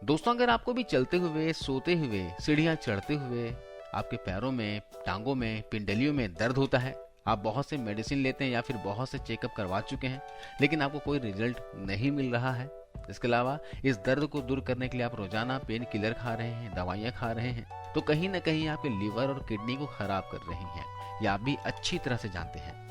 दोस्तों, अगर आपको भी चलते हुए, सोते हुए, सीढ़ियां चढ़ते हुए आपके पैरों में, टांगों में, पिंडलियों में दर्द होता है, आप बहुत से मेडिसिन लेते हैं या फिर बहुत से चेकअप करवा चुके हैं, लेकिन आपको कोई रिजल्ट नहीं मिल रहा है। इसके अलावा इस दर्द को दूर करने के लिए आप रोजाना पेन किलर खा रहे हैं, दवाइयाँ खा रहे हैं, तो कहीं ना कहीं आपके लीवर और किडनी को खराब कर रही हैं। यह आप भी अच्छी तरह से जानते हैं।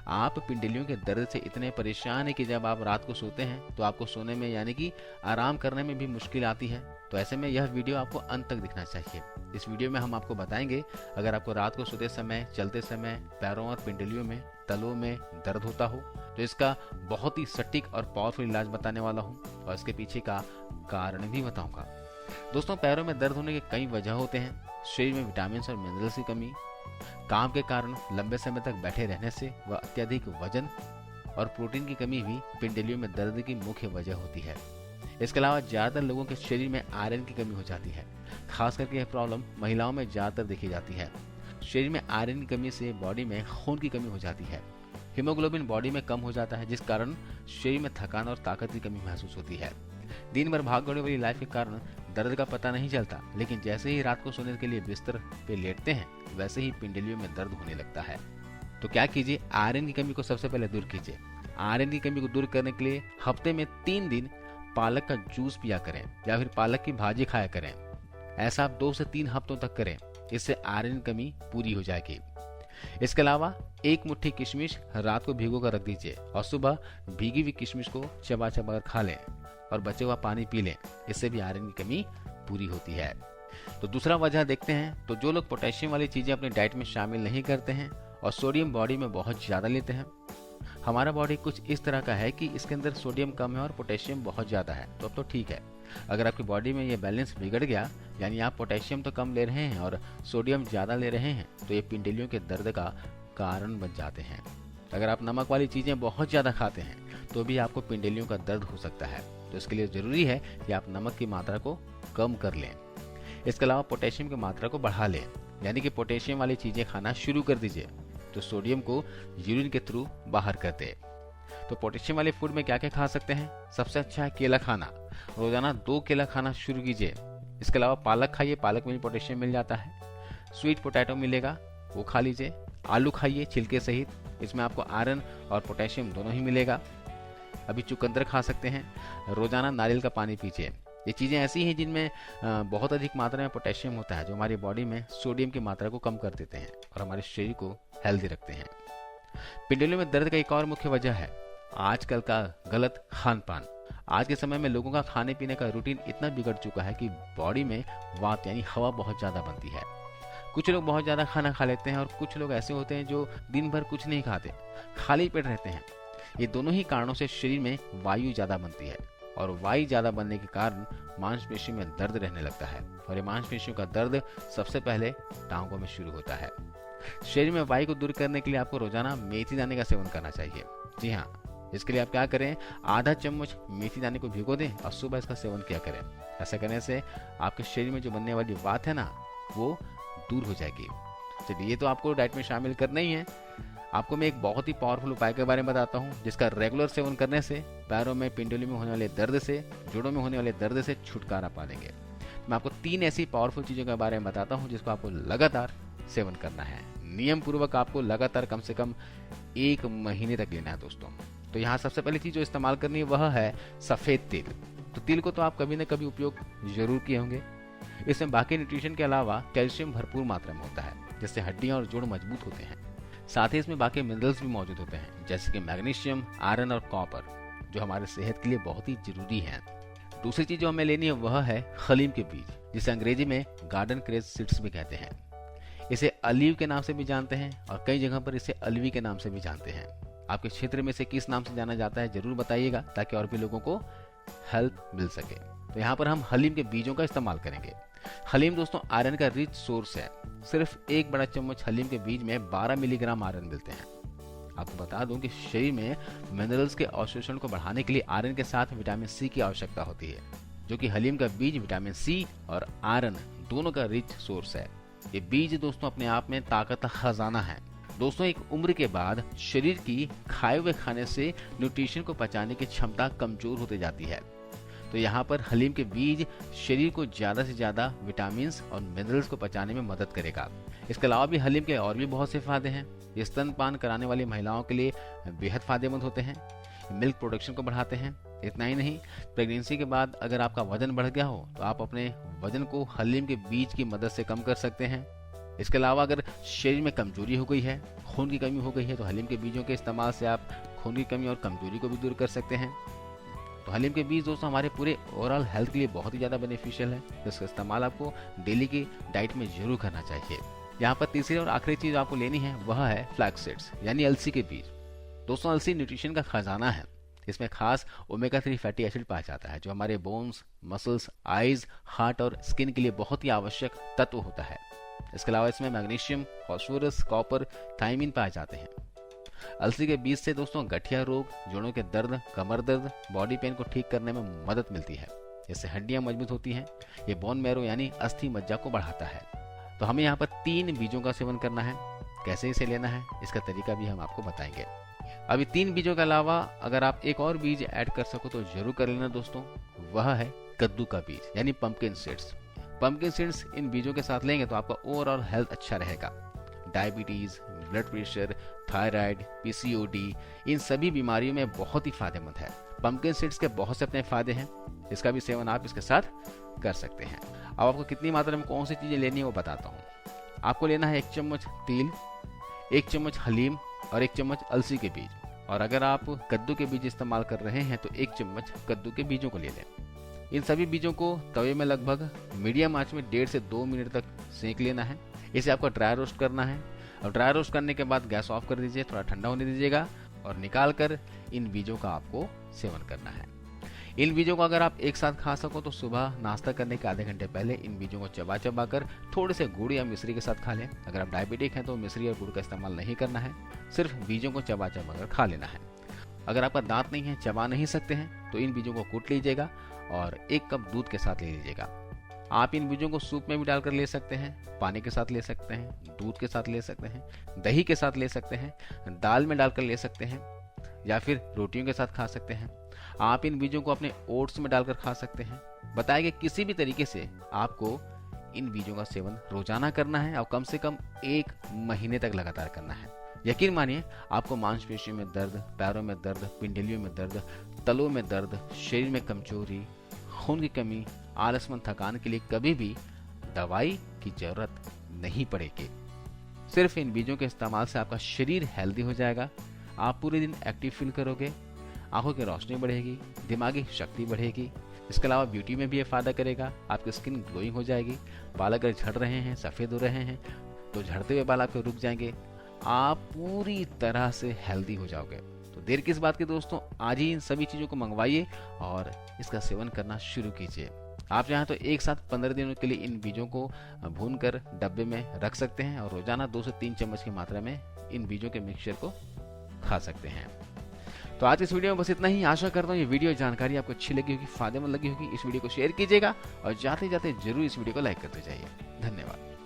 आप पिंडलियों के दर्द से इतने परेशान हैं कि जब आप रात को सोते हैं तो आपको सोने में यानी कि आराम करने में भी मुश्किल आती है। तो ऐसे में यह वीडियो आपको अंत तक दिखना चाहिए। इस वीडियो में हम आपको बताएंगे, अगर आपको रात को सोते समय, चलते समय पैरों और पिंडलियों में, तलों में दर्द होता हो, तो इसका बहुत ही सटीक और पावरफुल इलाज बताने वाला हूँ और इसके पीछे का कारण भी बताऊंगा। दोस्तों, पैरों में दर्द होने के कई वजह होते हैं। शरीर में विटामिन और मिनरल्स की कमी, काम के कारण लंबे समय तक बैठे रहने से व अत्यधिक वजन और प्रोटीन की कमी भी पिंडलियों में दर्द की मुख्य वजह होती है। इसके अलावा ज्यादातर लोगों के शरीर में आयरन की कमी हो जाती है। खास करके यह प्रॉब्लम महिलाओं में ज्यादातर देखी जाती है। शरीर में आयरन की कमी से बॉडी में खून की कमी हो जाती है। हीमोग्लोबिन बॉडी में कम हो जाता है, जिस कारण शरीर में थकान और ताकत की कमी महसूस होती है। दिन भर भाग दौड़ वाली लाइफ के कारण दर्द का पता नहीं चलता, लेकिन जैसे ही रात को सोने के लिए बिस्तर पे लेटते हैं, वैसे ही पिंडलियों में दर्द होने लगता है। तो क्या कीजिए, आयरन की कमी को सबसे पहले दूर कीजिए। आयरन की कमी को दूर करने के लिए हफ्ते में 3 दिन पालक का जूस पिया करें या फिर पालक की भाजी खाया करें। ऐसा आप 2 से 3 हफ्तों तक करें, इससे आयरन की कमी पूरी हो जाएगी। इसके अलावा 1 मुट्ठी किशमिश रात को भिगो कर रख दीजिए और सुबह भीगी हुई किशमिश को चबा चबा कर खा लें और बचे हुआ पानी पी लें। इससे भी आयरन की कमी पूरी होती है। तो दूसरा वजह देखते हैं। तो जो लोग पोटेशियम वाली चीजें अपनी डाइट में शामिल नहीं करते हैं और सोडियम बॉडी में बहुत ज्यादा लेते हैं। हमारा बॉडी कुछ इस तरह का है कि इसके अंदर सोडियम कम है और पोटेशियम बहुत ज्यादा है, तो अब तो ठीक है। अगर आपकी बॉडी में ये बैलेंस बिगड़ गया, यानी आप पोटेशियम तो कम ले रहे हैं और सोडियम ज्यादा ले रहे हैं, तो ये पिंडलियों के दर्द का कारण बन जाते हैं। अगर आप नमक वाली चीजें बहुत ज्यादा खाते हैं तो भी आपको पिंडलियों का दर्द हो सकता है। तो इसके लिए जरूरी है कि आप नमक की मात्रा को कम कर लें। इसके अलावा पोटेशियम की मात्रा को बढ़ा लें, यानी कि पोटेशियम वाली चीजें खाना शुरू कर दीजिए, तो सोडियम को यूरिन के थ्रू बाहर कर दे। तो पोटेशियम वाले फूड में क्या क्या खा सकते हैं? सबसे अच्छा है केला खाना। रोजाना 2 केला खाना शुरू कीजिए। इसके अलावा पालक खाइए, पालक में भी पोटेशियम मिल जाता है। स्वीट पोटैटो मिलेगा, वो खा लीजिए। आलू खाइए छिलके सहित, इसमें आपको आयरन और पोटेशियम दोनों ही मिलेगा। अभी चुकंदर खा सकते हैं। रोजाना नारियल का पानी पीजिए। ये चीज़ें ऐसी हैं जिनमें बहुत अधिक मात्रा में पोटेशियम होता है, जो हमारी बॉडी में सोडियम की मात्रा को कम कर देते हैं और हमारे शरीर को हेल्दी रखते हैं। पिंडलियों में दर्द का एक और मुख्य वजह है आजकल का गलत खान पान। आज के समय में लोगों का खाने पीने का रूटीन इतना बिगड़ चुका है कि बॉडी में वात यानी हवा बहुत ज्यादा बनती है। कुछ लोग बहुत ज्यादा खाना खा लेते हैं और कुछ लोग ऐसे होते हैं जो दिन भर कुछ नहीं खाते, खाली पेट रहते हैं। ये दोनों ही कारणों से शरीर में वायु ज्यादा बनती है और वायु ज्यादा बनने के कारण मांसपेशियों में दर्द रहने लगता है और ये मांसपेशियों का दर्द सबसे पहले टांगों में शुरू होता है। शरीर में वायु को दूर करने के लिए आपको रोजाना मेथी दाने का सेवन करना चाहिए। जी हाँ, इसके लिए आप क्या करें, आधा चम्मच मेथी दाने को भिगो दें और सुबह इसका सेवन किया करें। ऐसा करने से आपके शरीर में जो बनने वाली वात है ना, वो दूर हो जाएगी। चलिए, ये तो आपको डाइट में शामिल करना ही है। आपको मैं एक बहुत ही पावरफुल उपाय के बारे में बताता हूँ, जिसका रेगुलर सेवन करने से पैरों में, पिंडलियों में होने वाले दर्द से, जोड़ों में होने वाले दर्द से छुटकारा पा लेंगे। मैं आपको 3 ऐसी पावरफुल चीजों के बारे में बताता हूँ जिसको आपको लगातार सेवन करना है। नियम पूर्वक आपको लगातार कम से कम 1 महीने तक लेना है दोस्तों। तो यहाँ सबसे पहली चीज जो इस्तेमाल करनी है वह है सफेद तिल। तो तिल को तो आप कभी न कभी उपयोग जरूर किए होंगे। इसमें बाकी न्यूट्रिशन के अलावा कैल्शियम भरपूर मात्रा में होता है, जिससे हड्डियां और जोड़ मजबूत होते हैं। साथ ही इसमें बाकी मिनरल्स भी मौजूद होते हैं, जैसे कि मैग्नीशियम, आयरन और कॉपर, जो हमारे सेहत के लिए बहुत ही जरूरी है। दूसरी चीज जो हमें लेनी है वह है हलीम के बीज, जिसे अंग्रेजी में गार्डन क्रेज सीड्स भी कहते हैं। इसे अलीव के नाम से भी जानते हैं और कई जगह पर इसे अलवी के नाम से भी जानते हैं। आपके क्षेत्र में इसे किस नाम से जाना जाता है जरूर बताइएगा, ताकि और भी लोगों को हेल्प मिल सके। तो यहाँ पर हम हलीम के बीजों का इस्तेमाल करेंगे। हलीम दोस्तों आयरन का रिच सोर्स है। सिर्फ 1 बड़ा चम्मच हलीम के बीज में 12 मिलीग्राम आयरन मिलते हैं। आपको बता दूं कि शरीर में मिनरल्स के अवशोषण को बढ़ाने के लिए आयरन के साथ विटामिन सी की आवश्यकता होती है, जो कि हलीम का बीज विटामिन सी और आयरन दोनों का रिच सोर्स है। ये बीज दोस्तों अपने आप में ताकत का खजाना है। दोस्तों, एक उम्र के बाद शरीर की खाए हुए खाने से न्यूट्रिशन को पचाने की क्षमता कमजोर होती जाती है। तो यहाँ पर हलीम के बीज शरीर को ज़्यादा से ज़्यादा विटामिन और मिनरल्स को पचाने में मदद करेगा। इसके अलावा भी हलीम के और भी बहुत से फायदे हैं। ये स्तनपान कराने वाली महिलाओं के लिए बेहद फायदेमंद होते हैं, मिल्क प्रोडक्शन को बढ़ाते हैं। इतना ही नहीं, प्रेगनेंसी के बाद अगर आपका वजन बढ़ गया हो तो आप अपने वजन को हलीम के बीज की मदद से कम कर सकते हैं। इसके अलावा अगर शरीर में कमजोरी हो गई है, खून की कमी हो गई है, तो हलीम के बीजों के इस्तेमाल से आप खून की कमी और कमजोरी को भी दूर कर सकते हैं। तो हलीम के बीज दोस्तों हमारे पूरे ओवरऑल हेल्थ के लिए बहुत ही ज़्यादा बेनिफिशियल है, जिसका इस्तेमाल आपको डेली की डाइट में जरूर करना चाहिए। यहाँ पर तीसरी और आखिरी चीज़ आपको लेनी है वह है फ्लैक्स सीड्स यानी अलसी के बीज। दोस्तों अलसी न्यूट्रिशन का खजाना है। इसमें खास ओमेगा 3 फैटी एसिड पाया जाता है, जो हमारे बोन्स, मसल्स, आईज, हार्ट और स्किन के लिए बहुत ही आवश्यक तत्व होता है। इसके अलावा इसमें मैग्नीशियम, फास्फोरस, कॉपर, थायमिन पाए जाते हैं। अलसी के बीज से दोस्तों गठिया रोग, जोड़ों के दर्द, कमर दर्द, बॉडी पेन को ठीक करने में मदद मिलती है। इससे हड्डियां मजबूत होती हैं। ये बोन मैरो यानी अस्थि मज्जा को बढ़ाता है। तो हमें यहाँ पर 3 बीजों का सेवन करना है। कैसे इसे लेना है इसका तरीका भी हम आपको बताएंगे। अभी 3 बीजों के अलावा अगर आप एक और बीज ऐड कर सको तो जरूर कर लेना दोस्तों, वह है कद्दू का बीज यानी पंपकिन सीड्स। पंपकिन सीड्स इन बीजों के साथ लेंगे तो आपका ओवरऑल हेल्थ अच्छा रहेगा। Diabetes, blood pressure, thyroid, PCOD, इन सभी बीमारियों में बहुत ही फायदेमंद है। पंपकिन सीड्स के बहुत से अपने फायदे हैं, इसका भी सेवन आप इसके साथ कर सकते हैं। अब आपको कितनी मात्रा में कौन सी चीजें लेनी है वो बताता हूँ। आपको लेना है 1 चम्मच तेल, 1 चम्मच हलीम और 1 चम्मच अलसी के बीज। और अगर आप कद्दू के बीज इस्तेमाल कर रहे हैं तो 1 चम्मच कद्दू के बीजों को ले लें। इन सभी बीजों को तवे में लगभग मीडियम आंच में 1.5 से 2 मिनट तक सेंक लेना है। इसे आपको ड्राई रोस्ट करना है। और ड्राई रोस्ट करने के बाद गैस ऑफ कर दीजिए, थोड़ा ठंडा होने दीजिएगा और निकाल कर इन बीजों का आपको सेवन करना है। इन बीजों को अगर आप एक साथ खा सको तो सुबह नाश्ता करने के आधे घंटे पहले इन बीजों को चबा चबा कर थोड़े से गुड़ या मिश्री के साथ खा लें। अगर आप डायबिटिक हैं तो मिश्री और गुड़ का इस्तेमाल नहीं करना है, सिर्फ बीजों को चबा चबा कर खा लेना है। अगर आपका दांत नहीं है, चबा नहीं सकते हैं, तो इन बीजों को कूट लीजिएगा और 1 कप दूध के साथ ले लीजिएगा। आप इन बीजों को सूप में भी डालकर ले सकते हैं, पानी के साथ ले सकते हैं, दूध के साथ ले सकते हैं, दही के साथ ले सकते हैं, दाल में डालकर ले सकते हैं या फिर रोटियों के साथ खा सकते हैं। आप इन बीजों को अपने ओट्स में डालकर खा सकते हैं। बताए गए किसी भी तरीके से आपको इन बीजों का सेवन रोजाना करना है और कम से कम 1 महीने तक लगातार करना है। यकीन मानिए आपको मांसपेशियों में दर्द, पैरों में दर्द, पिंडलियों में दर्द, तलों में दर्द, शरीर में कमजोरी, खून की कमी, आलसपन, थकान के लिए कभी भी दवाई की जरूरत नहीं पड़ेगी। सिर्फ इन बीजों के इस्तेमाल से आपका शरीर हेल्दी हो जाएगा। आप पूरे दिन एक्टिव फील करोगे, आंखों की रोशनी बढ़ेगी, दिमागी शक्ति बढ़ेगी। इसके अलावा ब्यूटी में भी ये फायदा करेगा। आपकी स्किन ग्लोइंग हो जाएगी। बाल अगर झड़ रहे हैं, सफ़ेद हो रहे हैं, तो झड़ते हुए बाल आपके रुक जाएंगे। आप पूरी तरह से हेल्दी हो जाओगे। तो देर किस बात की दोस्तों, आज ही इन सभी चीज़ों को मंगवाइए और इसका सेवन करना शुरू कीजिए। आप चाहें तो एक साथ 15 दिनों के लिए इन बीजों को भूनकर डब्बे में रख सकते हैं और रोजाना 2 से 3 चम्मच की मात्रा में इन बीजों के मिक्सचर को खा सकते हैं। तो आज इस वीडियो में बस इतना ही। आशा करता हूँ ये वीडियो जानकारी आपको अच्छी लगी होगी, फायदेमंद लगी होगी। इस वीडियो को शेयर कीजिएगा और जाते जाते जरूर इस वीडियो को लाइक करते जाइए। धन्यवाद।